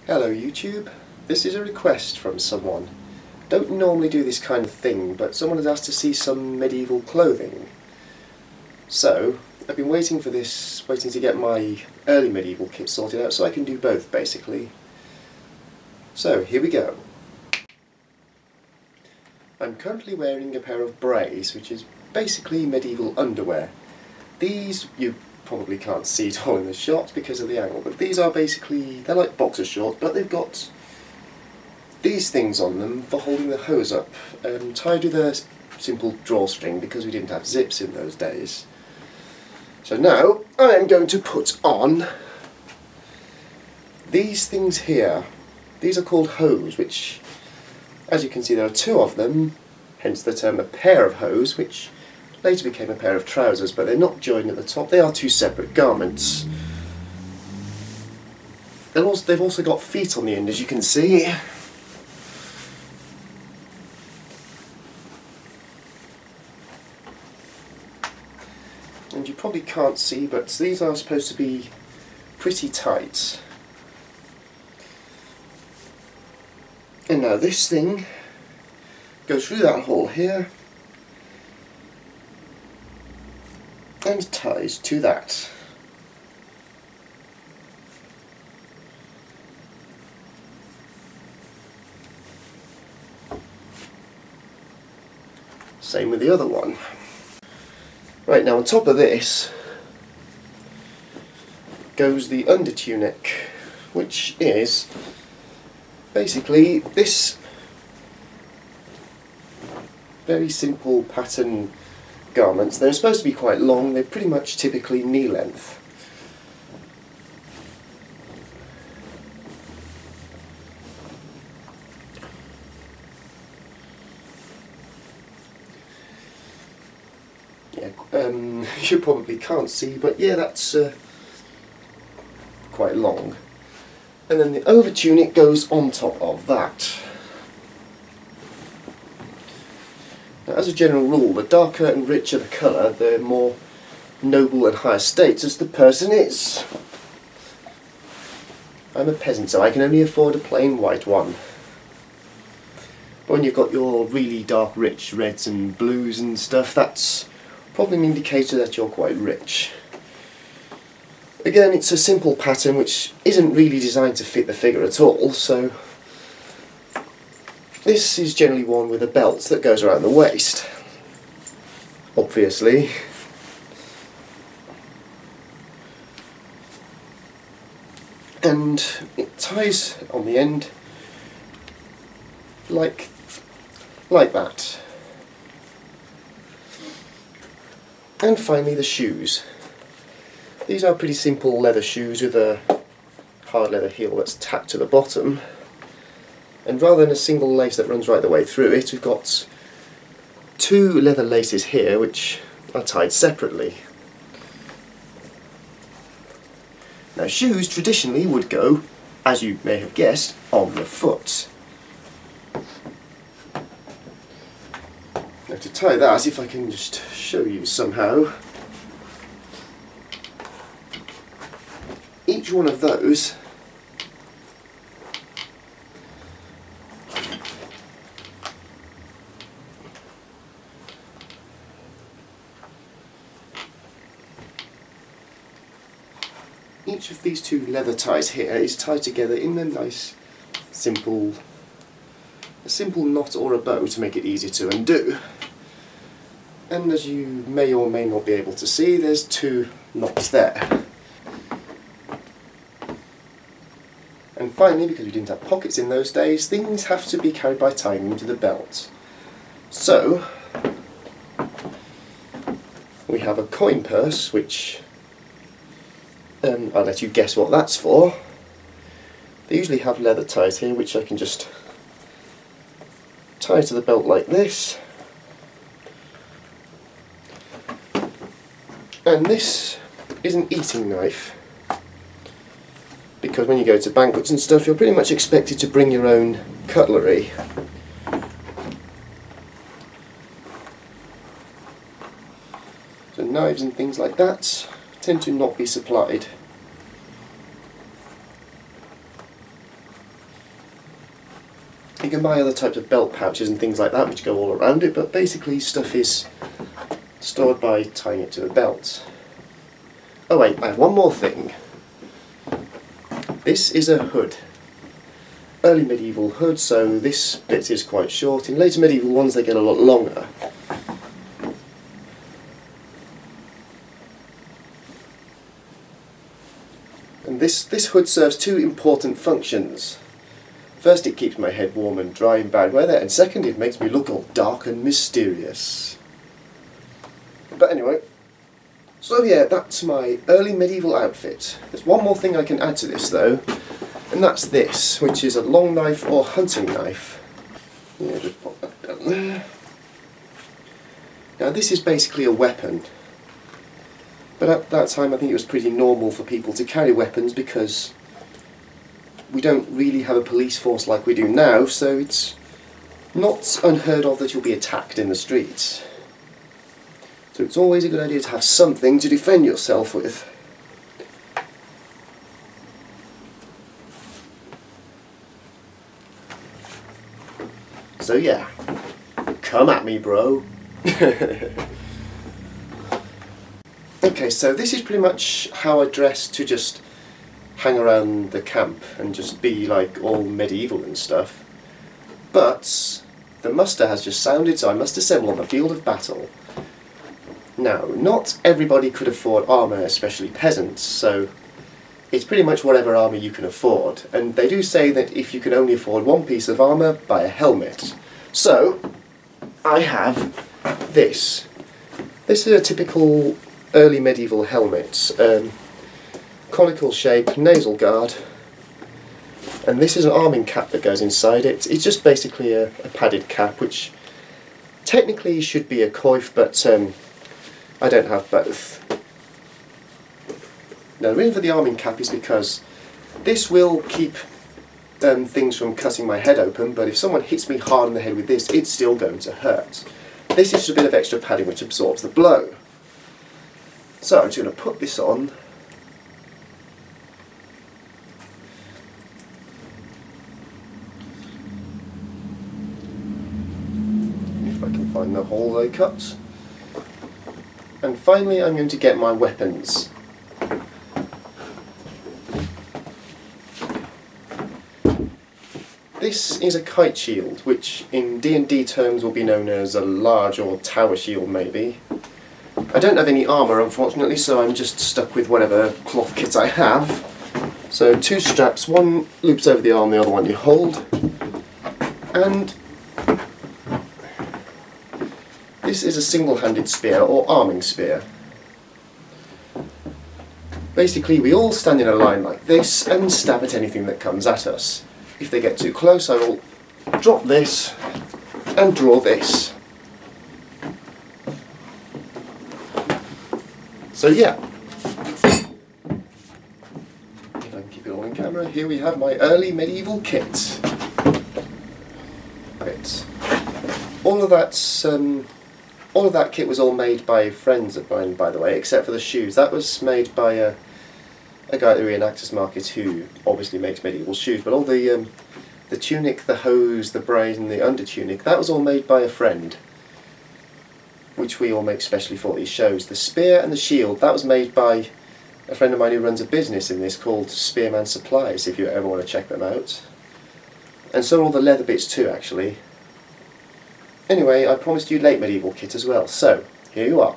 Hello YouTube, this is a request from someone. Don't normally do this kind of thing, but someone has asked to see some medieval clothing. So, I've been waiting for this, waiting to get my early medieval kit sorted out so I can do both basically. So, here we go. I'm currently wearing a pair of brays, which is basically medieval underwear. These you probably can't see at all in the shot because of the angle, but these are basically, they're like boxer shorts, but they've got these things on them for holding the hose up, tied with a simple drawstring because we didn't have zips in those days. So now I am going to put on these things here. These are called hose, which, as you can see, there are two of them, hence the term a pair of hose, which later became a pair of trousers, but they're not joined at the top. They are two separate garments. They've also got feet on the end, as you can see. And you probably can't see, but these are supposed to be pretty tight. And now this thing goes through that hole here and ties to that. Same with the other one. Right, now on top of this goes the under tunic, which is basically this very simple pattern garments. They're supposed to be quite long, they're pretty much typically knee length. Yeah, you probably can't see, but yeah, that's quite long. And then the over tunic goes on top of that. Now, as a general rule, the darker and richer the colour, the more noble and higher status the person is. I'm a peasant, so I can only afford a plain white one. But when you've got your really dark, rich reds and blues and stuff, that's probably an indicator that you're quite rich. Again, it's a simple pattern which isn't really designed to fit the figure at all, so this is generally worn with a belt that goes around the waist, obviously. And it ties on the end like that. And finally the shoes. These are pretty simple leather shoes with a hard leather heel that's tacked to the bottom. And rather than a single lace that runs right the way through it, we've got two leather laces here which are tied separately. Now, shoes traditionally would go, as you may have guessed, on the foot. Now, to tie that, if I can just show you somehow, each one of those each of these two leather ties here is tied together in a nice simple knot or a bow to make it easy to undo. And as you may or may not be able to see, there's two knots there. And finally, because we didn't have pockets in those days, things have to be carried by tying them to the belt. So we have a coin purse, which I'll let you guess what that's for. They usually have leather ties here, which I can just tie to the belt like this. And this is an eating knife, because when you go to banquets and stuff, you're pretty much expected to bring your own cutlery. So knives and things like that tend to not be supplied. You can buy other types of belt pouches and things like that which go all around it, but basically stuff is stored by tying it to the belt. Oh wait, I have one more thing. This is a hood. Early medieval hood, so this bit is quite short. In later medieval ones they get a lot longer. And this hood serves two important functions. First, it keeps my head warm and dry in bad weather, and second, it makes me look all dark and mysterious. But anyway, so yeah, that's my early medieval outfit. There's one more thing I can add to this though, and that's this, which is a long knife or hunting knife. Yeah, just pop that down there. Now this is basically a weapon. But at that time I think it was pretty normal for people to carry weapons because we don't really have a police force like we do now, so it's not unheard of that you'll be attacked in the streets. So it's always a good idea to have something to defend yourself with. So yeah, come at me, bro. Okay, so this is pretty much how I dress to just hang around the camp and just be like all medieval and stuff. But the muster has just sounded, so I must assemble on the field of battle. Now, not everybody could afford armour, especially peasants, so it's pretty much whatever armour you can afford. And they do say that if you can only afford one piece of armour, buy a helmet. So, I have this. This is a typical early medieval helmet. Conical shape, nasal guard, and this is an arming cap that goes inside it. It's just basically a padded cap, which technically should be a coif, but I don't have both. Now the reason for the arming cap is because this will keep things from cutting my head open, but if someone hits me hard on the head with this, it's still going to hurt. This is just a bit of extra padding which absorbs the blow. So I'm just going to put this on. If I can find the hole they cut. And finally I'm going to get my weapons. This is a kite shield, which in D&D terms will be known as a large or tower shield maybe. I don't have any armour unfortunately, so I'm just stuck with whatever cloth kit I have. So two straps, one loops over the arm, the other one you hold. And this is a single-handed spear or arming spear. Basically we all stand in a line like this and stab at anything that comes at us. If they get too close I will drop this and draw this. So yeah, if I can keep it all in camera, here we have my early medieval kit. All of that kit was all made by friends of mine, by the way, except for the shoes. That was made by a guy at the Re-enactors Market who obviously makes medieval shoes, but all the tunic, the hose, the braid and the under tunic, that was all made by a friend, which we all make specially for these shows. The spear and the shield, that was made by a friend of mine who runs a business in this called Spearman Supplies, if you ever want to check them out. And so are all the leather bits too, actually. Anyway, I promised you late medieval kit as well, so here you are.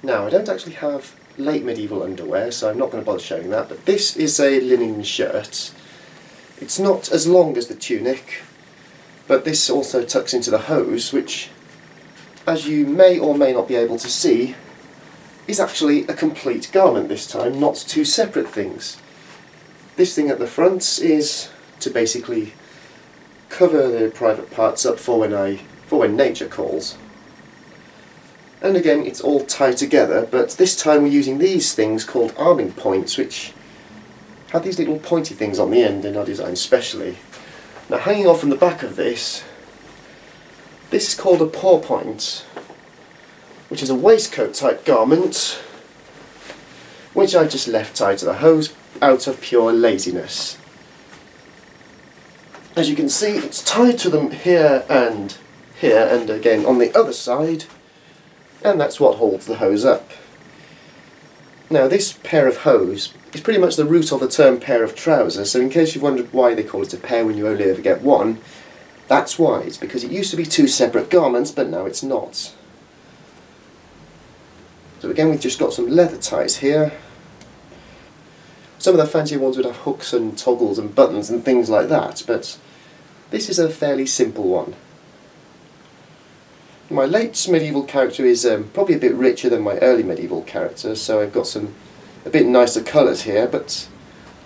Now, I don't actually have late medieval underwear, so I'm not going to bother showing that, but this is a linen shirt. It's not as long as the tunic, but this also tucks into the hose, which, as you may or may not be able to see, is actually a complete garment this time, not two separate things. This thing at the front is to basically cover the private parts up for when nature calls. And again, it's all tied together, but this time we're using these things called arming points, which have these little pointy things on the end and are designed specially. Now, hanging off from the back of this is called a paw point, which is a waistcoat type garment, which I just left tied to the hose out of pure laziness. as you can see, it's tied to them here, and again on the other side, and that's what holds the hose up. Now this pair of hose is pretty much the root of the term pair of trousers, so in case you've wondered why they call it a pair when you only ever get one, that's why. It's because it used to be two separate garments, but now it's not. So again, we've just got some leather ties here. Some of the fancier ones would have hooks and toggles and buttons and things like that, but this is a fairly simple one. My late medieval character is probably a bit richer than my early medieval character, so I've got some a bit nicer colours here, but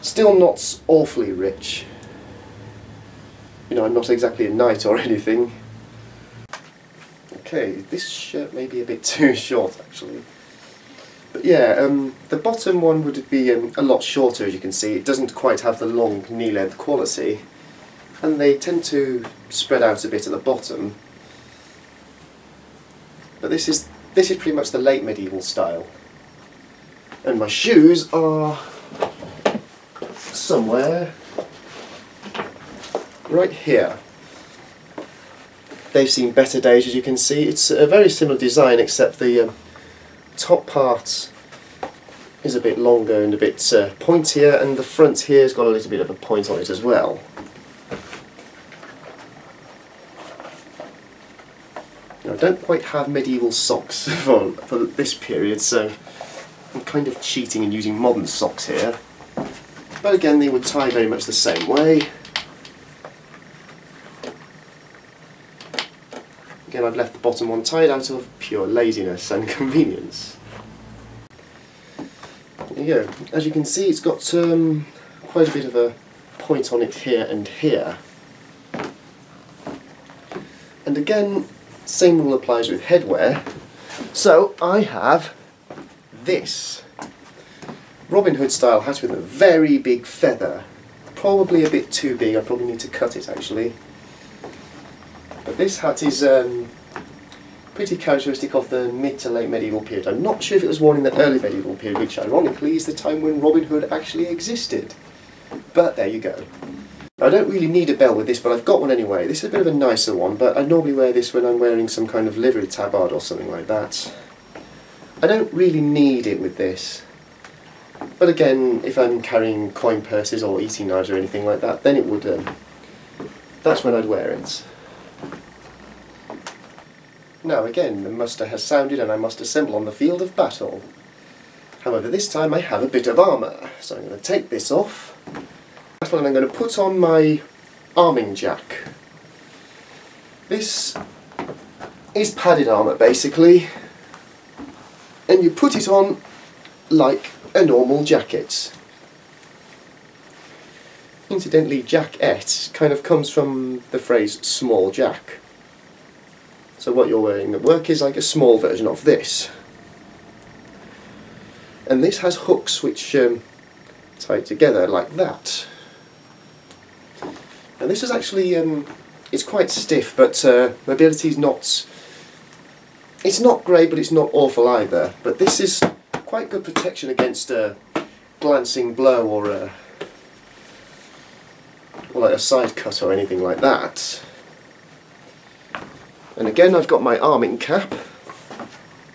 still not awfully rich. You know, I'm not exactly a knight or anything. Okay, this shirt may be a bit too short actually. But yeah, the bottom one would be a lot shorter, as you can see. It doesn't quite have the long knee-length quality, and they tend to spread out a bit at the bottom. But this is pretty much the late medieval style. And my shoes are somewhere right here. They've seen better days, as you can see. It's a very similar design, except the top part is a bit longer and a bit pointier, and the front here's got a little bit of a point on it as well. Now, I don't quite have medieval socks for this period, so I'm kind of cheating and using modern socks here. But again, they would tie very much the same way. Again, I've left the bottom one tied out of pure laziness and convenience. There you go. As you can see, it's got quite a bit of a point on it here and here. And again, same rule applies with headwear. So I have this Robin Hood style hat with a very big feather. Probably a bit too big, I probably need to cut it actually. But this hat is pretty characteristic of the mid to late medieval period. I'm not sure if it was worn in the early medieval period, which ironically is the time when Robin Hood actually existed. But there you go. I don't really need a belt with this, but I've got one anyway. This is a bit of a nicer one, but I normally wear this when I'm wearing some kind of livery tabard or something like that. I don't really need it with this. But again, if I'm carrying coin purses or eating knives or anything like that, then it would, that's when I'd wear it. Now again, the muster has sounded and I must assemble on the field of battle. However, this time I have a bit of armour, so I'm going to take this off, and I'm going to put on my arming jack. This is padded armour basically, and you put it on like a normal jacket. Incidentally, jacket kind of comes from the phrase small jack. So what you're wearing at work is like a small version of this. And this has hooks which tie together like that. And this is actually, it's quite stiff, but mobility is not, it's not great, but it's not awful either. But this is quite good protection against a glancing blow or like a side cut or anything like that. And again, I've got my arming cap,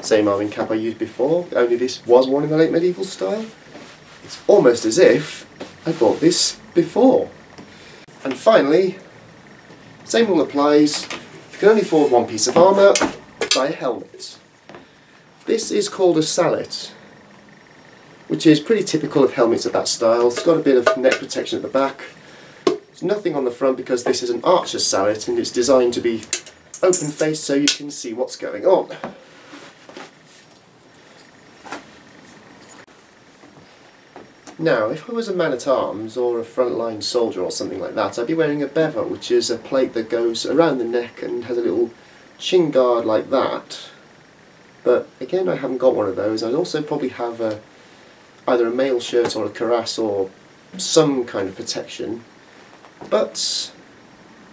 same arming cap I used before, only this was worn in the late medieval style. It's almost as if I bought this before. And finally, same rule applies, you can only afford one piece of armour, buy a helmet. This is called a sallet, which is pretty typical of helmets of that style. It's got a bit of neck protection at the back. There's nothing on the front because this is an archer's sallet and it's designed to be open-faced so you can see what's going on. Now, if I was a man-at-arms or a frontline soldier or something like that, I'd be wearing a bever, which is a plate that goes around the neck and has a little shin guard like that. But again, I haven't got one of those. I'd also probably have either a mail shirt or a cuirass or some kind of protection. But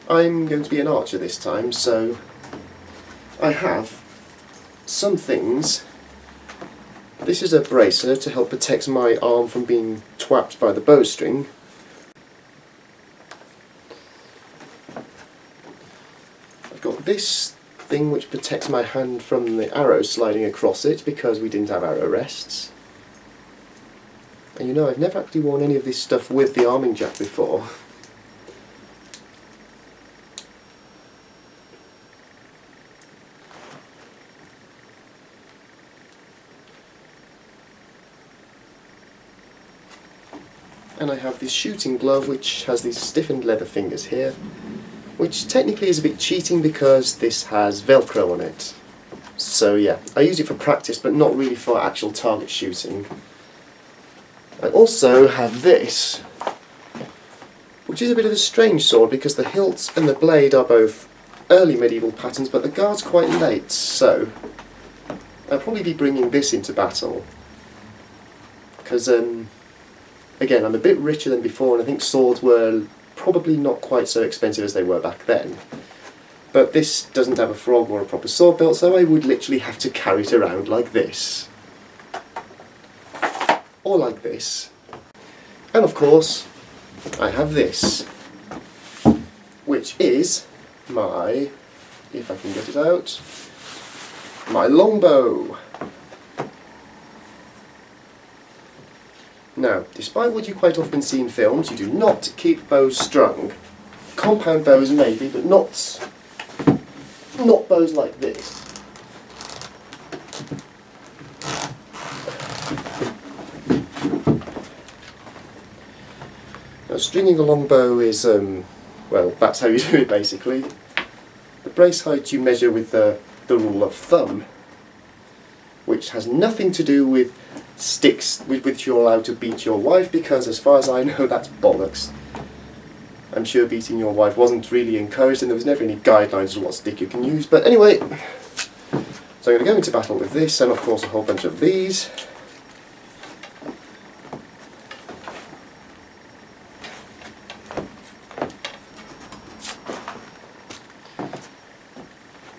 I'm going to be an archer this time, so I have some things. This is a bracer to help protect my arm from being twapped by the bowstring. this thing which protects my hand from the arrows sliding across it because we didn't have arrow rests. And you know, I've never actually worn any of this stuff with the arming jack before. And I have this shooting glove which has these stiffened leather fingers here, which technically is a bit cheating because this has Velcro on it. So yeah, I use it for practice but not really for actual target shooting. I also have this, which is a bit of a strange sword because the hilt and the blade are both early medieval patterns but the guard's quite late, so I'll probably be bringing this into battle. Because again, I'm a bit richer than before and I think swords were probably not quite so expensive as they were back then. But this doesn't have a frog or a proper sword belt, so I would literally have to carry it around like this. Or like this. And of course, I have this, which is my, if I can get it out, my longbow. Now, despite what you quite often see in films, you do not keep bows strung. Compound bows maybe, but not bows like this. Now, stringing a longbow is, well, that's how you do it basically. The brace height you measure with the rule of thumb, which has nothing to do with sticks with which you're allowed to beat your wife, because as far as I know that's bollocks. I'm sure beating your wife wasn't really encouraged and there was never any guidelines on what stick you can use, but anyway, so I'm going to go into battle with this and of course a whole bunch of these.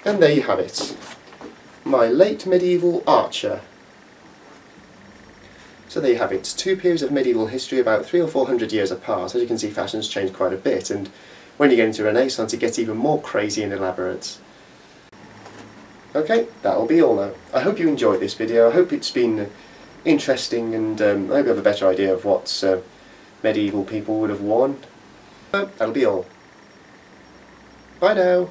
And there you have it, my late medieval archer. So there you have it, two periods of medieval history about 300 or 400 years apart. As you can see, fashion's changed quite a bit, and when you get into Renaissance it gets even more crazy and elaborate. Okay, that'll be all now. I hope you enjoyed this video, I hope it's been interesting, and I hope you have a better idea of what medieval people would have worn. That'll be all. Bye now!